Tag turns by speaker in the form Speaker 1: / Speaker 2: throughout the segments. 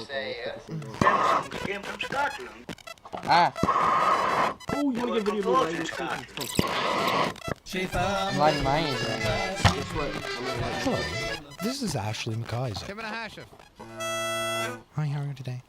Speaker 1: Came from Scotland.
Speaker 2: Ah.
Speaker 3: Oh, you want to get video of me
Speaker 2: I'm lighting my age right now.
Speaker 4: Hello, this is Ashley MacIsaac.
Speaker 5: Kevin Hashiff.
Speaker 4: Hi, how are you today?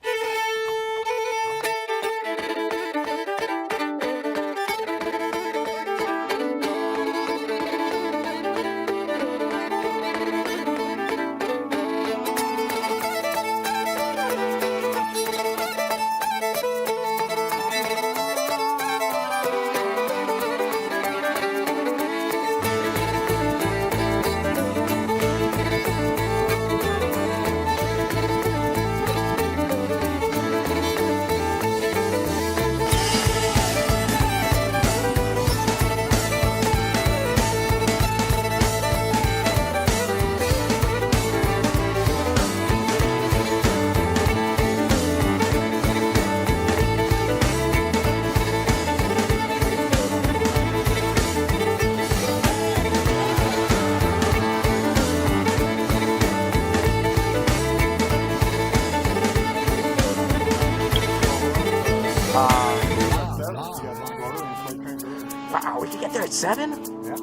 Speaker 3: Wow, we can get there at 7? Yeah.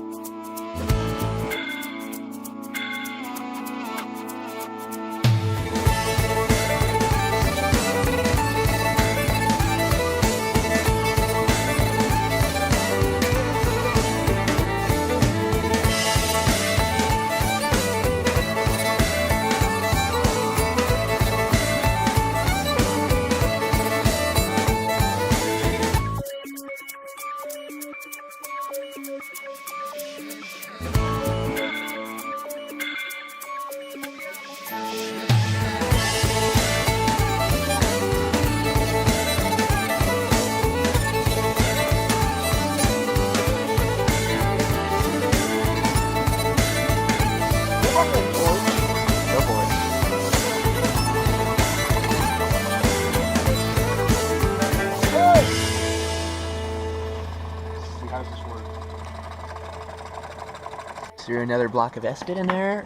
Speaker 2: Threw another block of Espit in there.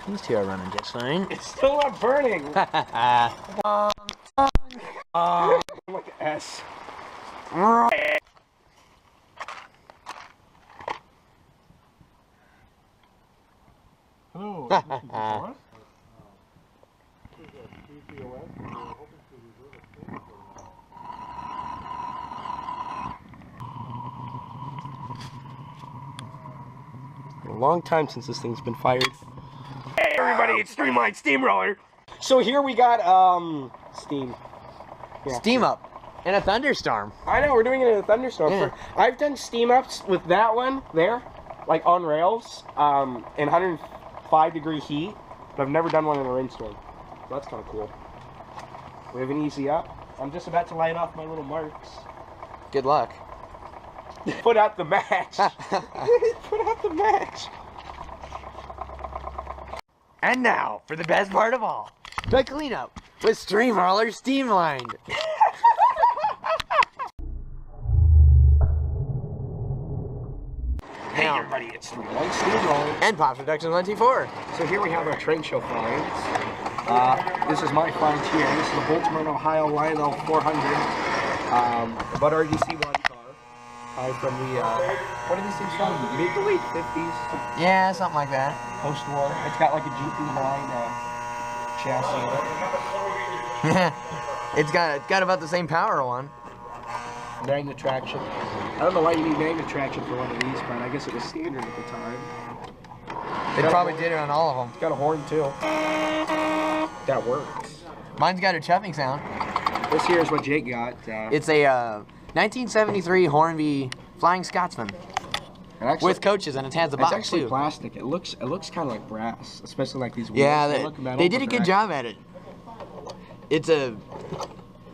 Speaker 2: These two are running just fine.
Speaker 3: It's still not burning. Like S. Oh. A long time since this thing's been fired. Hey everybody, it's Streamline Steamroller. So here we got steam.
Speaker 2: Yeah. Steam up in a thunderstorm.
Speaker 3: I know, we're doing it in a thunderstorm.
Speaker 2: Yeah.
Speaker 3: I've done steam ups with that one there, like on rails, in 105-degree heat, but I've never done one in a rainstorm. So that's kind of cool. We have an easy up. I'm just about to light off my little marks.
Speaker 2: Good luck.
Speaker 3: Put out the match. Put out the match.
Speaker 2: And now, for the best part of all, the cleanup with Streamroller Steamlined.
Speaker 3: Hey everybody, it's Streamline Steamroller.
Speaker 2: And Pops Production 124.
Speaker 3: So here we have our trade show flying. This is my flying here. This is the Baltimore, Ohio Lionel 400. The Bud RDC 1 car. From the, what are these things from? Mid to late 50s?
Speaker 2: Yeah, something like that.
Speaker 3: Post-war. It's got like a GP9 chassis in it.
Speaker 2: It's got about the same power one.
Speaker 3: Magnet traction. I don't know why you need magnet traction for one of these, but I guess it was standard at the time.
Speaker 2: They probably did it on all of them.
Speaker 3: It's got a horn too. That works.
Speaker 2: Mine's got a chuffing sound.
Speaker 3: This here is what Jake got.
Speaker 2: It's a 1973 Hornby Flying Scotsman.
Speaker 3: Actually,
Speaker 2: with coaches, and it has the box
Speaker 3: it's actually
Speaker 2: too.
Speaker 3: Plastic. It looks kind of like brass, especially like these wheels.
Speaker 2: Yeah, they did a good job at it. It's a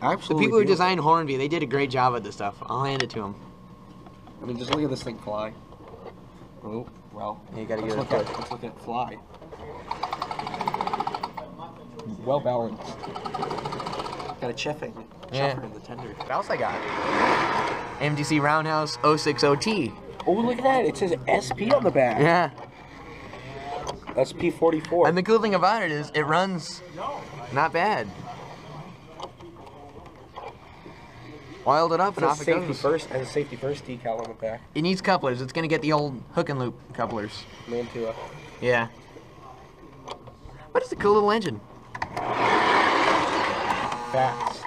Speaker 3: absolutely.
Speaker 2: The people who designed Hornby, they did a great job at this stuff. I'll hand it to them.
Speaker 3: I mean, just look at this thing fly. Oh, well.
Speaker 2: Yeah, you gotta get it.
Speaker 3: Let's look at it fly. Well balanced. Got a chuffing in the tender.
Speaker 2: What else I got? MGC Roundhouse 060T.
Speaker 3: Oh, look at that. It says SP on the back.
Speaker 2: Yeah.
Speaker 3: SP44.
Speaker 2: And the cool thing about it is it runs Not bad. Oiled it up and off it
Speaker 3: safety
Speaker 2: goes.
Speaker 3: first, has a safety first decal on the back.
Speaker 2: It needs couplers. It's gonna get the old hook and loop couplers.
Speaker 3: Mantua.
Speaker 2: Yeah. But it's a cool little engine.
Speaker 3: Fast.